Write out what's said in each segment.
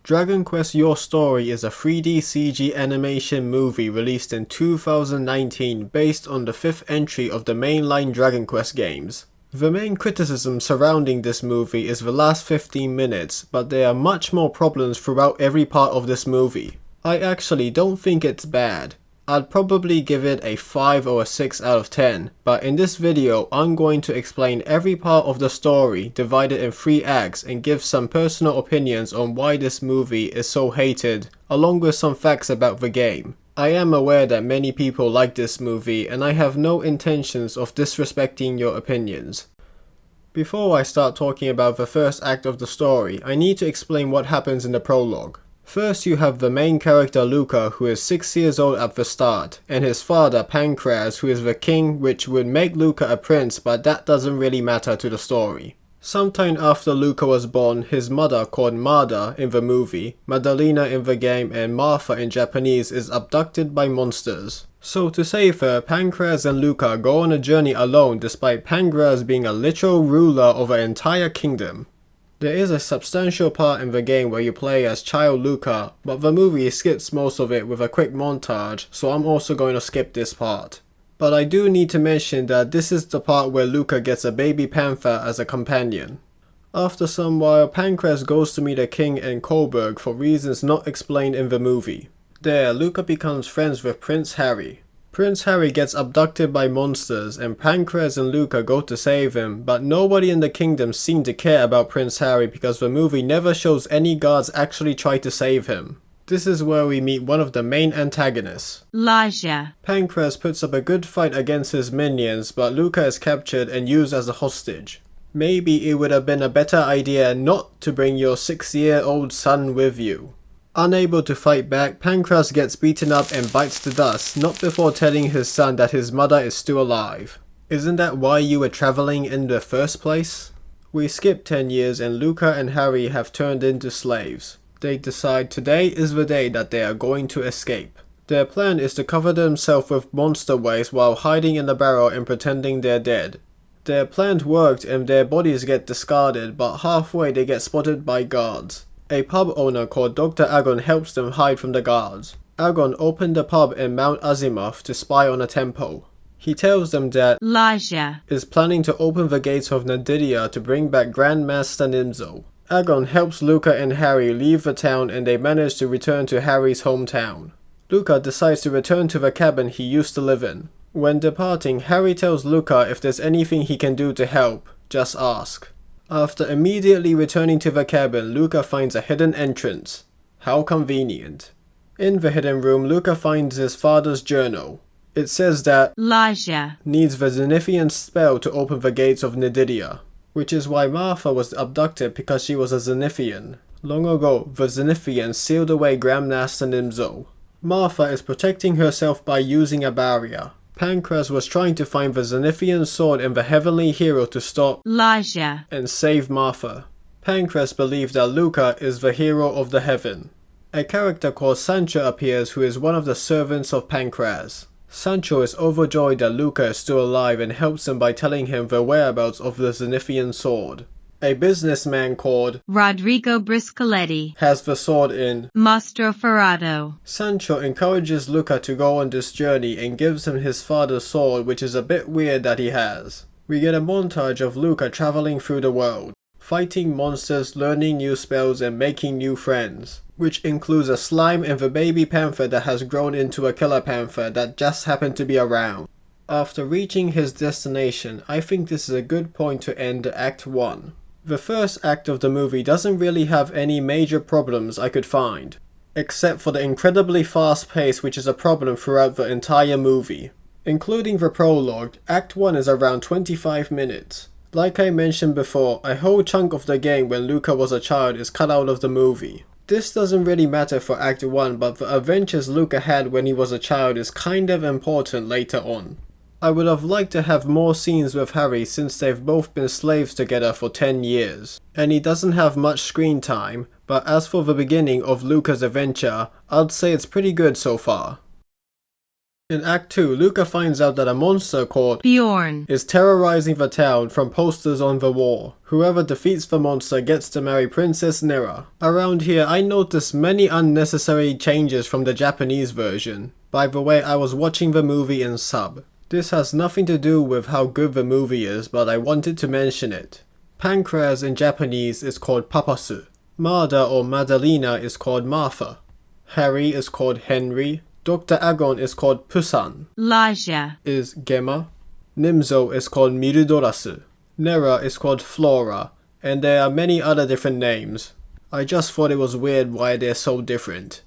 Dragon Quest Your Story is a 3D CG animation movie released in 2019 based on the 5th entry of the mainline Dragon Quest games. The main criticism surrounding this movie is the last 15 minutes, but there are much more problems throughout every part of this movie. I actually don't think it's bad. I'd probably give it a 5 or a 6 out of 10, but in this video I'm going to explain every part of the story divided in 3 acts and give some personal opinions on why this movie is so hated, along with some facts about the game. I am aware that many people like this movie and I have no intentions of disrespecting your opinions. Before I start talking about the first act of the story, I need to explain what happens in the prologue. First you have the main character Luca, who is 6 years old at the start, and his father Pancraz, who is the king, which would make Luca a prince, but that doesn't really matter to the story. Sometime after Luca was born, his mother, called Mada in the movie, Madalena in the game, and Martha in Japanese, is abducted by monsters. So to save her, Pancraz and Luca go on a journey alone despite Pancraz being a literal ruler of an entire kingdom. There is a substantial part in the game where you play as child Luca, but the movie skips most of it with a quick montage, so I'm also going to skip this part. But I do need to mention that this is the part where Luca gets a baby panther as a companion. After some while, Pancraz goes to meet a king in Kohlberg for reasons not explained in the movie. There, Luca becomes friends with Prince Harry. Prince Harry gets abducted by monsters and Pancraz and Luca go to save him, but nobody in the kingdom seemed to care about Prince Harry because the movie never shows any guards actually try to save him. This is where we meet one of the main antagonists, Lysia. Pancraz puts up a good fight against his minions, but Luca is captured and used as a hostage. Maybe it would have been a better idea not to bring your 6-year-old son with you. Unable to fight back, Pancraz gets beaten up and bites the dust, not before telling his son that his mother is still alive. Isn't that why you were traveling in the first place? We skip 10 years and Luca and Harry have turned into slaves. They decide today is the day that they are going to escape. Their plan is to cover themselves with monster waste while hiding in the barrel and pretending they're dead. Their plan worked and their bodies get discarded, but halfway they get spotted by guards. A pub owner called Dr. Agon helps them hide from the guards. Agon opened the pub in Mount Azimuth to spy on a temple. He tells them that Lysia is planning to open the gates of Nadidia to bring back Grandmaster Nimzo. Agon helps Luca and Harry leave the town and they manage to return to Harry's hometown. Luca decides to return to the cabin he used to live in. When departing, Harry tells Luca if there's anything he can do to help, just ask. After immediately returning to the cabin, Luca finds a hidden entrance. How convenient. In the hidden room, Luca finds his father's journal. It says that Lysia needs the Zenithian spell to open the gates of Nadidia, which is why Martha was abducted because she was a Zenithian. Long ago, the Zenithians sealed away Grandmaster Nimzo. Martha is protecting herself by using a barrier. Pancraz was trying to find the Zenithian sword and the heavenly hero to stop Lysia and save Martha. Pancraz believes that Luca is the hero of the heaven. A character called Sancho appears who is one of the servants of Pancraz. Sancho is overjoyed that Luca is still alive and helps him by telling him the whereabouts of the Zenithian sword. A businessman called Rodrigo Briscoletti has the sword in Mastro Ferrado. Sancho encourages Luca to go on this journey and gives him his father's sword, which is a bit weird that he has. We get a montage of Luca traveling through the world, fighting monsters, learning new spells and making new friends, which includes a slime and the baby panther that has grown into a killer panther that just happened to be around. After reaching his destination, I think this is a good point to end Act 1. The first act of the movie doesn't really have any major problems I could find, except for the incredibly fast pace, which is a problem throughout the entire movie. Including the prologue, Act 1 is around 25 minutes. Like I mentioned before, a whole chunk of the game when Luca was a child is cut out of the movie. This doesn't really matter for Act 1, but the adventures Luca had when he was a child is kind of important later on. I would have liked to have more scenes with Harry since they've both been slaves together for 10 years, and he doesn't have much screen time, but as for the beginning of Luca's adventure, I'd say it's pretty good so far. In Act 2, Luca finds out that a monster called Bjorn is terrorizing the town from posters on the wall. Whoever defeats the monster gets to marry Princess Nera. Around here, I noticed many unnecessary changes from the Japanese version. By the way, I was watching the movie in sub. This has nothing to do with how good the movie is, but I wanted to mention it. Pancreas in Japanese is called Papasu. Marda or Madalena is called Martha. Harry is called Henry. Dr. Agon is called Pusan. Laja Is Gemma. Nimzo is called Mirudorasu. Nera is called Flora. And there are many other different names. I just thought it was weird why they're so different.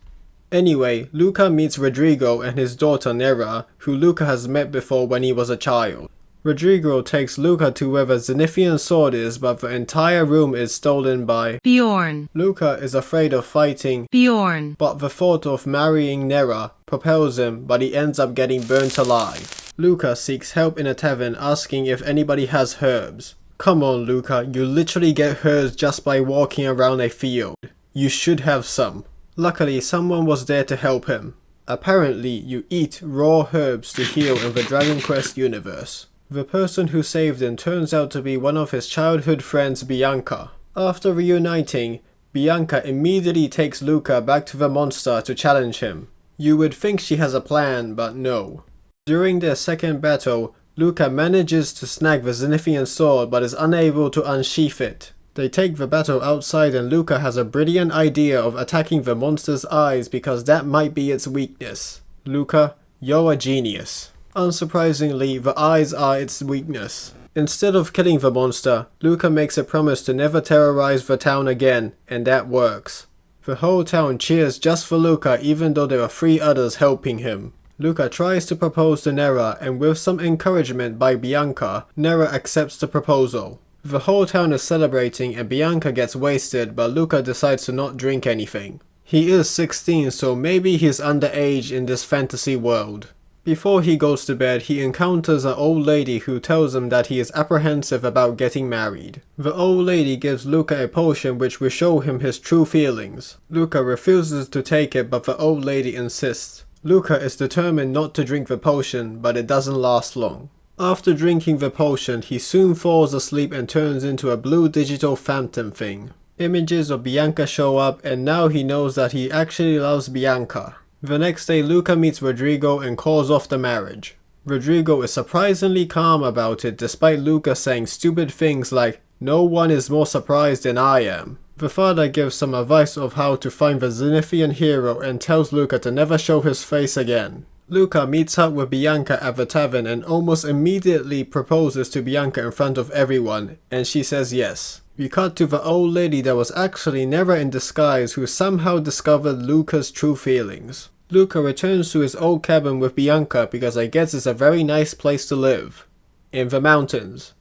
Anyway, Luca meets Rodrigo and his daughter Nera, who Luca has met before when he was a child. Rodrigo takes Luca to where the Zenithian sword is, but the entire room is stolen by Bjorn. Luca is afraid of fighting Bjorn. but the thought of marrying Nera propels him, but he ends up getting burnt alive. Luca seeks help in a tavern asking if anybody has herbs. Come on Luca, you literally get herbs just by walking around a field. You should have some. Luckily, someone was there to help him. Apparently, you eat raw herbs to heal in the Dragon Quest universe. The person who saved him turns out to be one of his childhood friends, Bianca. After reuniting, Bianca immediately takes Luca back to the monster to challenge him. You would think she has a plan, but no. During their second battle, Luca manages to snag the Zenithian sword but is unable to unsheath it. They take the battle outside and Luca has a brilliant idea of attacking the monster's eyes because that might be its weakness. Luca, you're a genius. Unsurprisingly, the eyes are its weakness. Instead of killing the monster, Luca makes a promise to never terrorize the town again, and that works. The whole town cheers just for Luca even though there are 3 others helping him. Luca tries to propose to Nera, and with some encouragement by Bianca, Nera accepts the proposal. The whole town is celebrating and Bianca gets wasted, but Luca decides to not drink anything. He is 16, so maybe he's underage in this fantasy world. Before he goes to bed, he encounters an old lady who tells him that he is apprehensive about getting married. The old lady gives Luca a potion which will show him his true feelings. Luca refuses to take it, but the old lady insists. Luca is determined not to drink the potion, but it doesn't last long. After drinking the potion, he soon falls asleep and turns into a blue digital phantom thing. Images of Bianca show up, and now he knows that he actually loves Bianca. The next day, Luca meets Rodrigo and calls off the marriage. Rodrigo is surprisingly calm about it despite Luca saying stupid things like, "No one is more surprised than I am." The father gives some advice of how to find the Zenithian hero and tells Luca to never show his face again. Luca meets up with Bianca at the tavern and almost immediately proposes to Bianca in front of everyone, and she says yes. We cut to the old lady that was actually Nera in disguise who somehow discovered Luca's true feelings. Luca returns to his old cabin with Bianca because I guess it's a very nice place to live. In the mountains.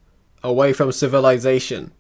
Away from civilization.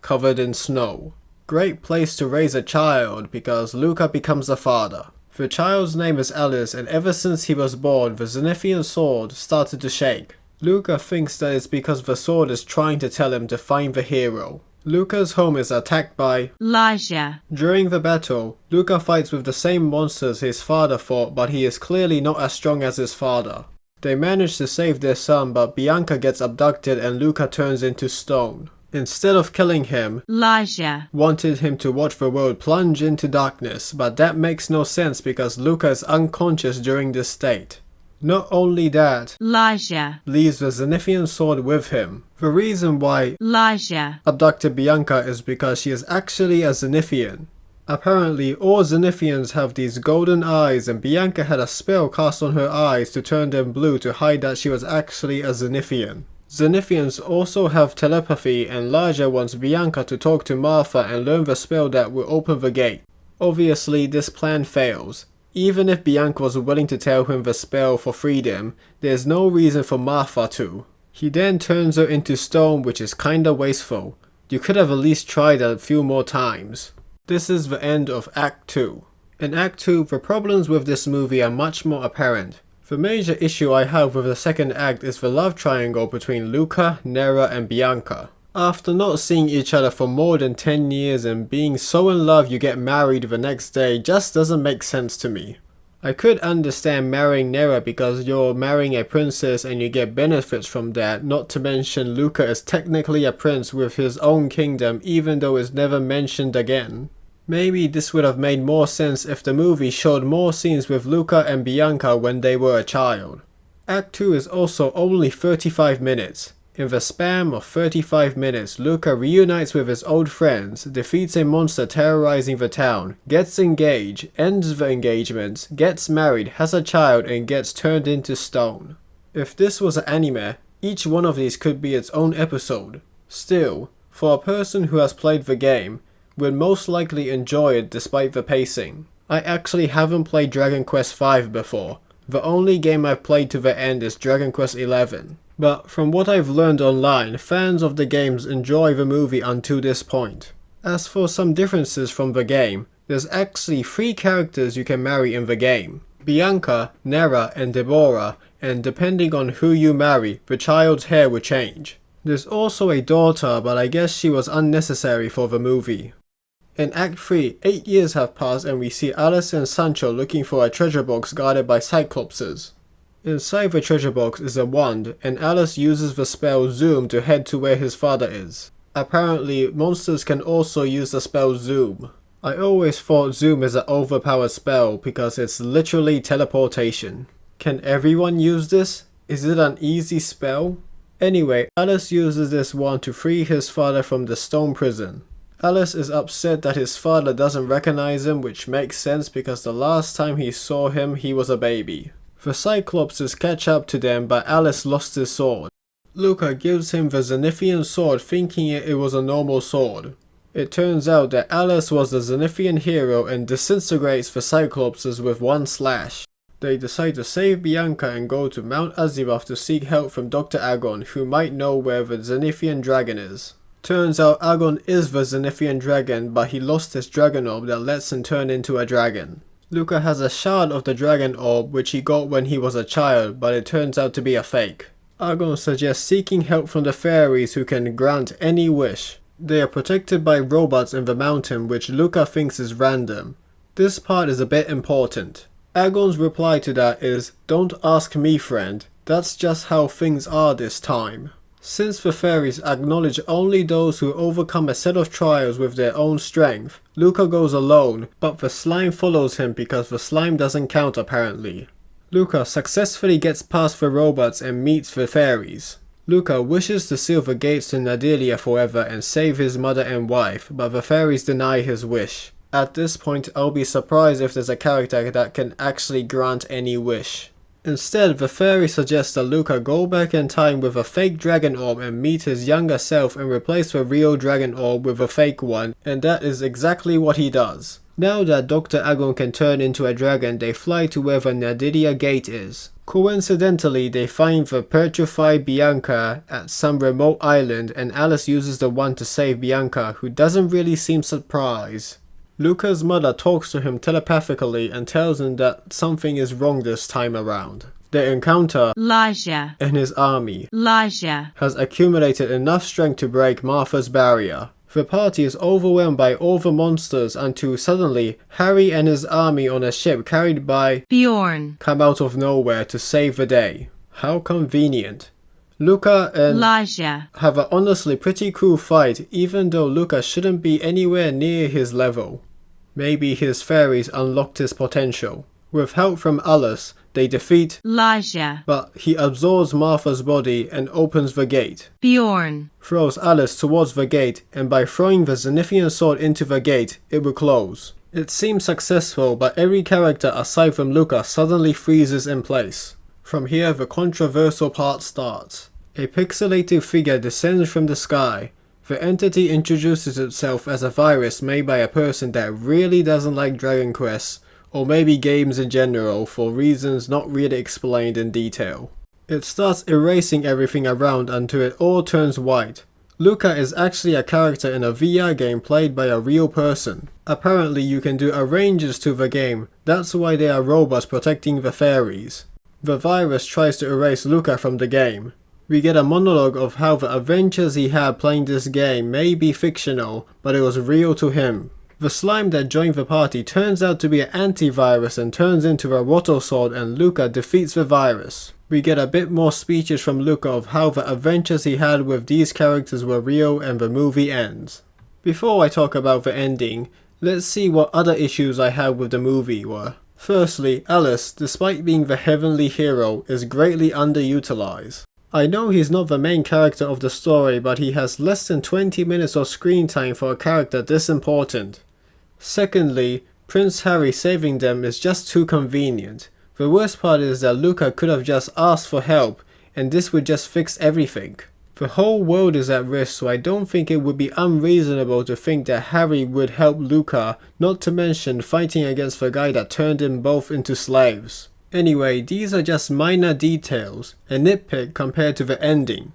Covered in snow. Great place to raise a child because Luca becomes a father. The child's name is Alice, and ever since he was born, the Zenithian sword started to shake. Luca thinks that it's because the sword is trying to tell him to find the hero. Luca's home is attacked by Laja. During the battle, Luca fights with the same monsters his father fought, but he is clearly not as strong as his father. They manage to save their son, but Bianca gets abducted and Luca turns into stone. Instead of killing him, Laja wanted him to watch the world plunge into darkness, but that makes no sense because Luca is unconscious during this state. Not only that, Laja leaves the Zenithian sword with him. The reason why Laja abducted Bianca is because she is actually a Zenithian. Apparently, all Zenithians have these golden eyes, and Bianca had a spell cast on her eyes to turn them blue to hide that she was actually a Zenithian. Zenithians also have telepathy, and Laja wants Bianca to talk to Martha and learn the spell that will open the gate. Obviously, this plan fails. Even if Bianca was willing to tell him the spell for freedom, there's no reason for Martha to. He then turns her into stone, which is kinda wasteful. You could have at least tried a few more times. This is the end of Act 2. In Act 2, the problems with this movie are much more apparent. The major issue I have with the second act is the love triangle between Luca, Nera and Bianca. After not seeing each other for more than 10 years and being so in love you get married the next day just doesn't make sense to me. I could understand marrying Nera because you're marrying a princess and you get benefits from that, not to mention Luca is technically a prince with his own kingdom even though it's never mentioned again. Maybe this would have made more sense if the movie showed more scenes with Luca and Bianca when they were a child. Act 2 is also only 35 minutes. In the span of 35 minutes, Luca reunites with his old friends, defeats a monster terrorizing the town, gets engaged, ends the engagement, gets married, has a child, and gets turned into stone. If this was an anime, each one of these could be its own episode. Still, for a person who has played the game, would most likely enjoy it despite the pacing. I actually haven't played Dragon Quest V before. The only game I've played to the end is Dragon Quest XI. But from what I've learned online, fans of the games enjoy the movie until this point. As for some differences from the game, there's actually 3 characters you can marry in the game. Bianca, Nera, and Deborah, and depending on who you marry, the child's hair will change. There's also a daughter, but I guess she was unnecessary for the movie. In Act 3, 8 years have passed and we see Alice and Sancho looking for a treasure box guarded by Cyclopses. Inside the treasure box is a wand, and Alice uses the spell Zoom to head to where his father is. Apparently, monsters can also use the spell Zoom. I always thought Zoom is an overpowered spell because it's literally teleportation. Can everyone use this? Is it an easy spell? Anyway, Alice uses this wand to free his father from the stone prison. Alice is upset that his father doesn't recognize him, which makes sense because the last time he saw him he was a baby. The Cyclopses catch up to them, but Alice lost his sword. Luca gives him the Zenithian sword thinking it was a normal sword. It turns out that Alice was the Zenithian hero and disintegrates the Cyclopses with one slash. They decide to save Bianca and go to Mount Azimuth to seek help from Dr. Agon, who might know where the Zenithian dragon is. Turns out Agon is the Zenithian dragon, but he lost his dragon orb that lets him turn into a dragon. Luca has a shard of the dragon orb which he got when he was a child, but it turns out to be a fake. Agon suggests seeking help from the fairies who can grant any wish. They are protected by robots in the mountain which Luca thinks is random. This part is a bit important. Agon's reply to that is, "Don't ask me, friend. That's just how things are this time." Since the fairies acknowledge only those who overcome a set of trials with their own strength, Luca goes alone, but the slime follows him because the slime doesn't count apparently. Luca successfully gets past the robots and meets the fairies. Luca wishes to seal the gates to Nadilia forever and save his mother and wife, but the fairies deny his wish. At this point, I'll be surprised if there's a character that can actually grant any wish. Instead, the fairy suggests that Luca go back in time with a fake dragon orb and meet his younger self and replace the real dragon orb with a fake one, and that is exactly what he does. Now that Dr. Agon can turn into a dragon, they fly to where the Nadilia gate is. Coincidentally, they find the petrified Bianca at some remote island, and Alice uses the wand to save Bianca, who doesn't really seem surprised. Luca's mother talks to him telepathically and tells him that something is wrong this time around. They encounter Lysia, and his army Lysia, has accumulated enough strength to break Martha's barrier. The party is overwhelmed by all the monsters until suddenly Harry and his army on a ship carried by Bjorn, come out of nowhere to save the day. How convenient. Luca and Lysia have an honestly pretty cool fight, even though Luca shouldn't be anywhere near his level. Maybe his fairies unlocked his potential. With help from Alice, they defeat Lysia, but he absorbs Martha's body and opens the gate. Bjorn, Throws Alice towards the gate, and by throwing the Zenithian sword into the gate, it will close. It seems successful, but every character aside from Luca suddenly freezes in place. From here, the controversial part starts. A pixelated figure descends from the sky. The entity introduces itself as a virus made by a person that really doesn't like Dragon Quest, or maybe games in general, for reasons not really explained in detail. It starts erasing everything around until it all turns white. Luca is actually a character in a VR game played by a real person. Apparently you can do arranges to the game, that's why there are robots protecting the fairies. The virus tries to erase Luca from the game. We get a monologue of how the adventures he had playing this game may be fictional, but it was real to him. The slime that joined the party turns out to be an antivirus and turns into a Roto Sword, and Luca defeats the virus. We get a bit more speeches from Luca of how the adventures he had with these characters were real, and the movie ends. Before I talk about the ending, let's see what other issues I had with the movie were. Firstly, Alice, despite being the heavenly hero, is greatly underutilized. I know he's not the main character of the story, but he has less than 20 minutes of screen time for a character this important. Secondly, Prince Harry saving them is just too convenient. The worst part is that Luca could have just asked for help, and this would just fix everything. The whole world is at risk, so I don't think it would be unreasonable to think that Harry would help Luca, not to mention fighting against the guy that turned them both into slaves. Anyway, these are just minor details, a nitpick compared to the ending.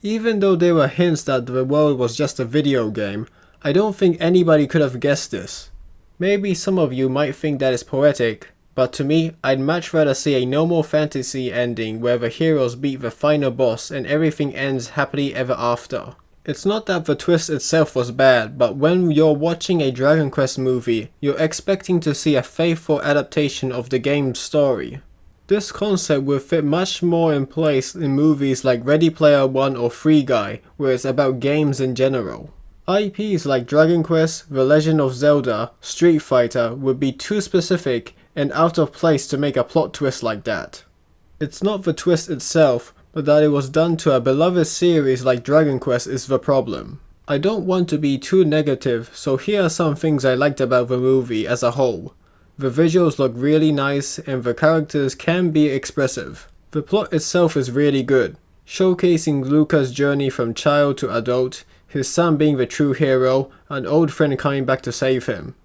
Even though there were hints that the world was just a video game, I don't think anybody could have guessed this. Maybe some of you might think that is poetic, but to me, I'd much rather see a normal fantasy ending where the heroes beat the final boss and everything ends happily ever after. It's not that the twist itself was bad, but when you're watching a Dragon Quest movie, you're expecting to see a faithful adaptation of the game's story. This concept would fit much more in place in movies like Ready Player One or Free Guy, where it's about games in general. IPs like Dragon Quest, The Legend of Zelda, Street Fighter would be too specific and out of place to make a plot twist like that. It's not the twist itself, but that it was done to a beloved series like Dragon Quest is the problem. I don't want to be too negative, so here are some things I liked about the movie as a whole. The visuals look really nice and the characters can be expressive. The plot itself is really good, showcasing Luca's journey from child to adult, his son being the true hero, an old friend coming back to save him.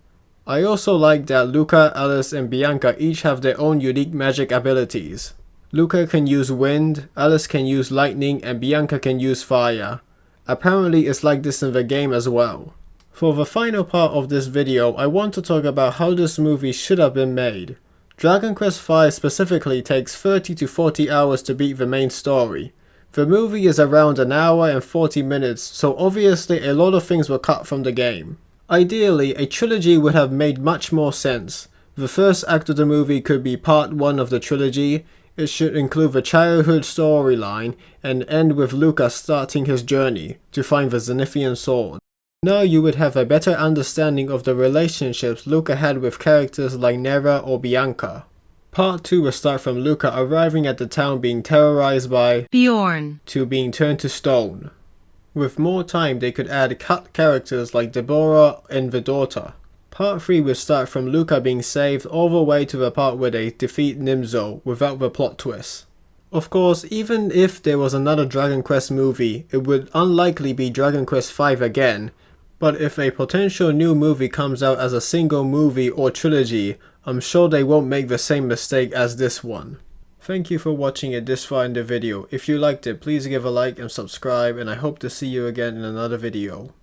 I also like that Luca, Alice and Bianca each have their own unique magic abilities. Luca can use wind, Alice can use lightning, and Bianca can use fire. Apparently it's like this in the game as well. For the final part of this video, I want to talk about how this movie should have been made. Dragon Quest V specifically takes 30 to 40 hours to beat the main story. The movie is around an hour and 40 minutes, so obviously a lot of things were cut from the game. Ideally, a trilogy would have made much more sense. The first act of the movie could be part 1 of the trilogy. It should include the childhood storyline and end with Luca starting his journey to find the Zenithian sword. Now you would have a better understanding of the relationships Luca had with characters like Nera or Bianca. Part 2 will start from Luca arriving at the town being terrorized by Bjorn to being turned to stone. With more time, they could add cut characters like Deborah and the daughter. Part 3 will start from Luca being saved all the way to the part where they defeat Nimzo without the plot twist. Of course, even if there was another Dragon Quest movie, it would unlikely be Dragon Quest V again, but if a potential new movie comes out as a single movie or trilogy, I'm sure they won't make the same mistake as this one. Thank you for watching it this far in the video. If you liked it, please give a like and subscribe, and I hope to see you again in another video.